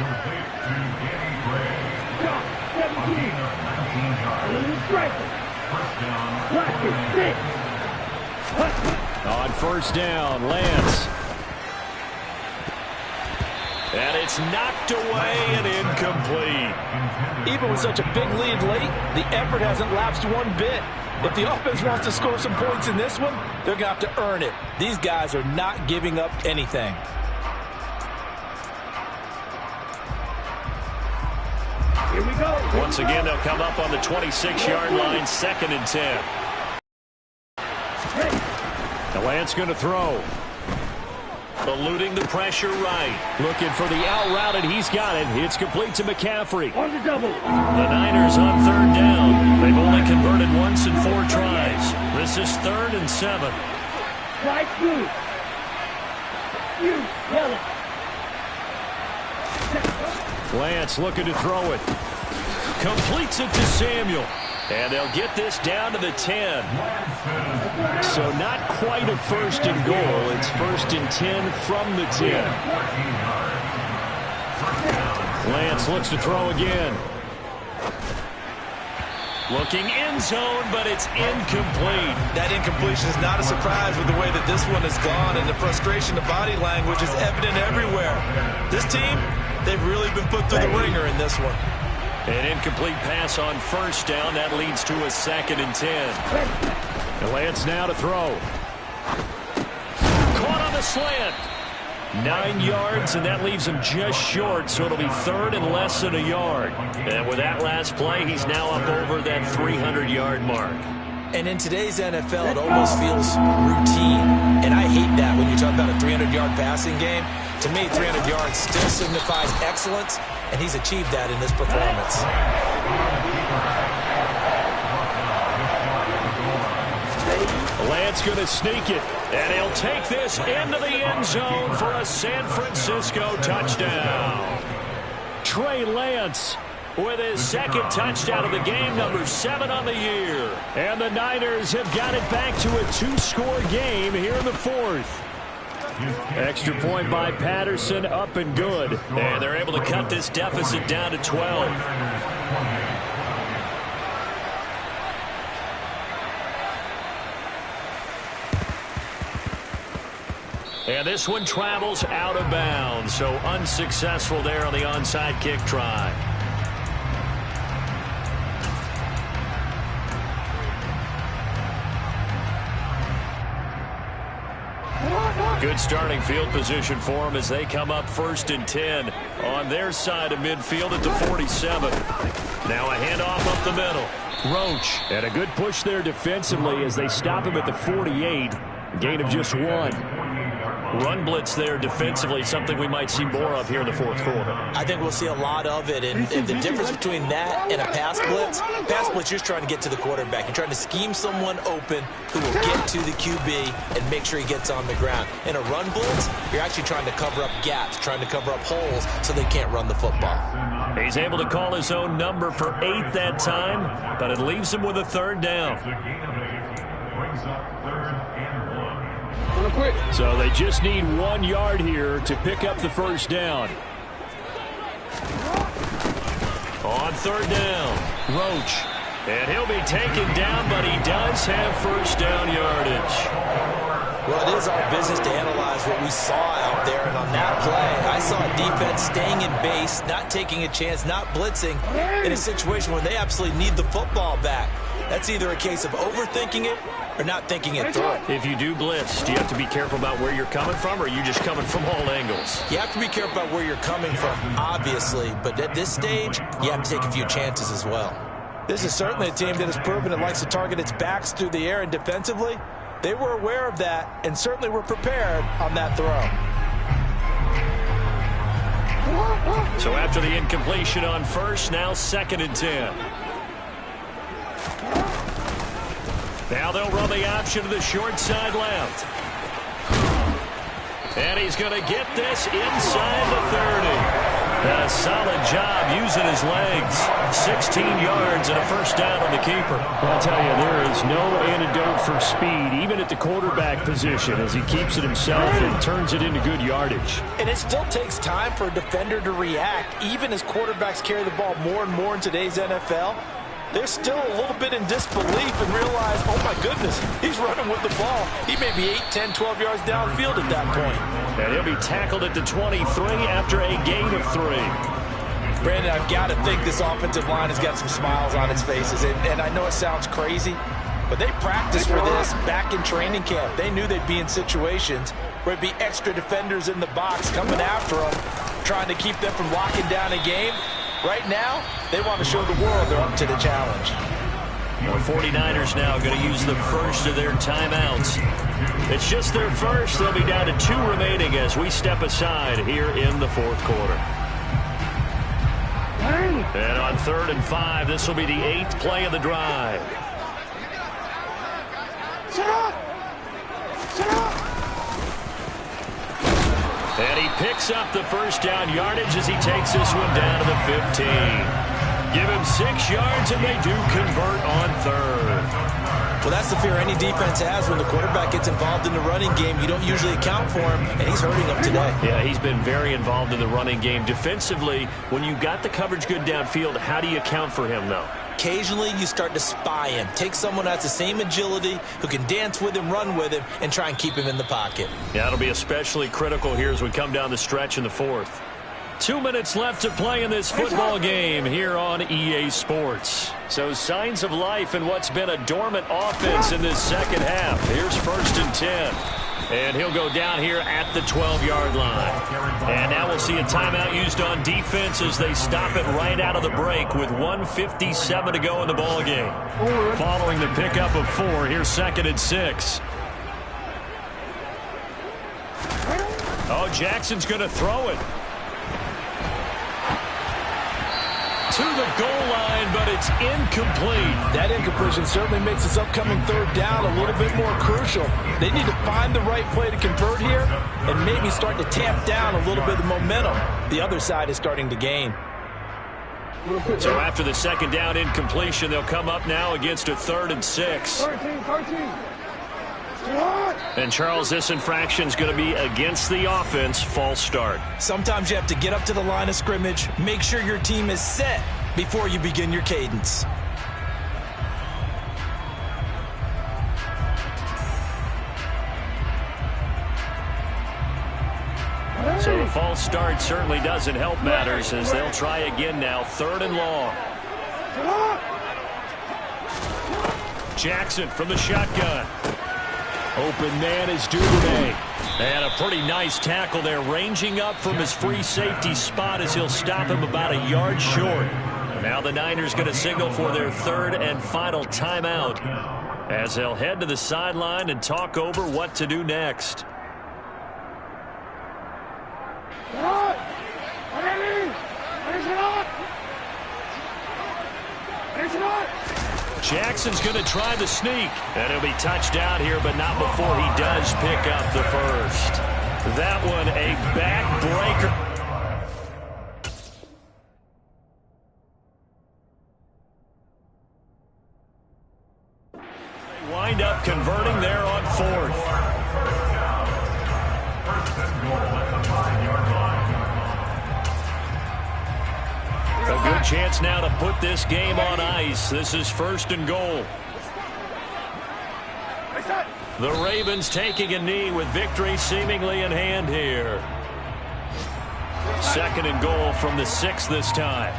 On first down, Lance. And it's knocked away and incomplete. Even with such a big lead late, the effort hasn't lapsed one bit. If the offense wants to score some points in this one, they're going to have to earn it. These guys are not giving up anything. Here we go. Once again, they'll come up on the 26-yard line, 2nd and 10. The Lance going to throw. Eluding the pressure right. Looking for the out route, and he's got it. It's complete to McCaffrey. On the double. The Niners on third down. They've only converted once in 4 tries. This is 3rd and 7. Right through. You, yellow. Lance looking to throw it. Completes it to Samuel. And they'll get this down to the 10. So not quite a 1st and goal. It's 1st and 10 from the 10. Lance looks to throw again. Looking end zone, but it's incomplete. That incompletion is not a surprise with the way that this one has gone, and the frustration, the body language is evident everywhere. This team, they've really been put through the ringer in this one. An incomplete pass on first down. That leads to a 2nd and 10. And Lance now to throw. Caught on the slant. 9 yards, and that leaves him just short, so it'll be 3rd and less than a yard. And with that last play, he's now up over that 300-yard mark. And in today's NFL, it almost feels routine. And I hate that when you talk about a 300-yard passing game. To me, 300 yards still signifies excellence, and he's achieved that in this performance. Lance going to sneak it, and he'll take this into the end zone for a San Francisco touchdown. Trey Lance with his second touchdown of the game, number 7 on the year. And the Niners have got it back to a 2-score game here in the fourth. Extra point by Patterson, up and good. And they're able to cut this deficit down to 12. And this one travels out of bounds, so unsuccessful there on the onside kick try. Good starting field position for them as they come up 1st and 10 on their side of midfield at the 47. Now a handoff up the middle. Roach, and a good push there defensively as they stop him at the 48. Gain of just 1. Run blitz there defensively, something we might see more of here in the fourth quarter. I think we'll see a lot of it, and the difference between that and a pass blitz, you're just trying to get to the quarterback. You're trying to scheme someone open who will get to the QB and make sure he gets on the ground. In a run blitz, you're actually trying to cover up gaps, trying to cover up holes so they can't run the football. He's able to call his own number for 8 that time, but it leaves him with a 3rd down. So they just need 1 yard here to pick up the 1st down. On 3rd down, Roach. And he'll be taken down, but he does have 1st down yardage. Well, it is our business to analyze what we saw out there, and on that play, I saw a defense staying in base, not taking a chance, not blitzing in a situation where they absolutely need the football back. That's either a case of overthinking it or not thinking it through. If you do blitz, do you have to be careful about where you're coming from, or are you just coming from all angles? You have to be careful about where you're coming from, obviously, but at this stage, you have to take a few chances as well. This is certainly a team that has proven it likes to target its backs through the air, and defensively, they were aware of that and certainly were prepared on that throw. So after the incompletion on 1st, now 2nd and 10. Now they'll run the option to the short side left. And he's going to get this inside the 30. And a solid job using his legs. 16 yards and a 1st down on the keeper. Well, I'll tell you, there is no antidote for speed, even at the quarterback position, as he keeps it himself and turns it into good yardage. And it still takes time for a defender to react, even as quarterbacks carry the ball more and more in today's NFL. They're still a little bit in disbelief and realize, oh my goodness, he's running with the ball. He may be 8, 10, 12 yards downfield at that point. And he'll be tackled at the 23 after a gain of 3. Brandon, I've got to think this offensive line has got some smiles on its faces. And I know it sounds crazy, but they practiced for this back in training camp. They knew they'd be in situations where it'd be extra defenders in the box coming after them, trying to keep them from locking down a game. Right now, they want to show the world they're up to the challenge. The 49ers now going to use the first of their timeouts. It's just their first. They'll be down to 2 remaining as we step aside here in the fourth quarter. And on 3rd and 5, this will be the 8th play of the drive. And he picks up the 1st down yardage as he takes this one down to the 15. Give him 6 yards, and they do convert on 3rd. Well, that's the fear any defense has when the quarterback gets involved in the running game. You don't usually account for him, and he's hurting them today. Yeah, he's been very involved in the running game. Defensively, when you got the coverage good downfield, how do you account for him, though? Occasionally, you start to spy him. Take someone who has the same agility, who can dance with him, run with him, and try and keep him in the pocket. Yeah, it'll be especially critical here as we come down the stretch in the fourth. 2 minutes left to play in this football game here on EA Sports. So signs of life in what's been a dormant offense in this second half. Here's 1st and 10. And he'll go down here at the 12-yard line. And now we'll see a timeout used on defense as they stop it right out of the break with 1:57 to go in the ball game. Following the pickup of 4, here's 2nd and 6. Oh, Jackson's going to throw it. To the goal line, but it's incomplete. That incompletion certainly makes this upcoming 3rd down a little bit more crucial. They need to find the right play to convert here and maybe start to tamp down a little bit of the momentum the other side is starting to gain. So after the second down incompletion, they'll come up now against a 3rd and 6. 13. And Charles, this infraction is going to be against the offense. False start. Sometimes you have to get up to the line of scrimmage, make sure your team is set before you begin your cadence. So a false start certainly doesn't help matters as they'll try again now. 3rd and long. Jackson from the shotgun. Open man is Duvernay. And a pretty nice tackle there, ranging up from his free safety spot as he'll stop him about a yard short. Now the Niners going to signal for their 3rd and final timeout as they'll head to the sideline and talk over what to do next. Jackson's going to try the sneak, and he'll be touched down here, but not before he does pick up the first. That one a backbreaker. They wind up converting there on 4th. A good chance now to put this game on ice. This is 1st and goal. The Ravens taking a knee with victory seemingly in hand here. 2nd and goal from the 6 this time.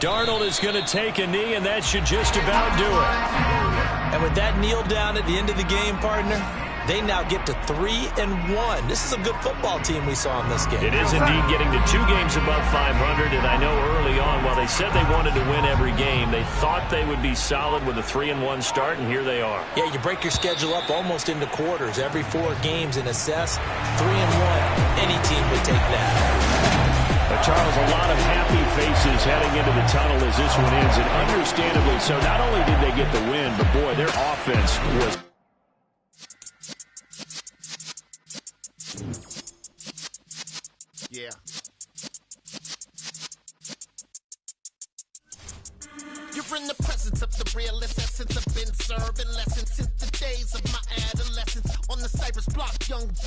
Darnold is going to take a knee, and that should just about do it. And with that kneel down at the end of the game, partner, they now get to 3-1. This is a good football team we saw in this game. It is indeed getting to 2 games above 500, and I know early on, while they said they wanted to win every game, they thought they would be solid with a 3-1 start, and here they are. Yeah, you break your schedule up almost into quarters, every 4 games, and assess 3-1. Any team would take that. But Charles, a lot of happy faces heading into the tunnel as this one ends, and understandably so. Not only did they get the win, but boy, their offense was... Yeah. You're in the presence of the realest essence. I've been serving lessons since the days of my adolescence. On the Cypress block, young buck.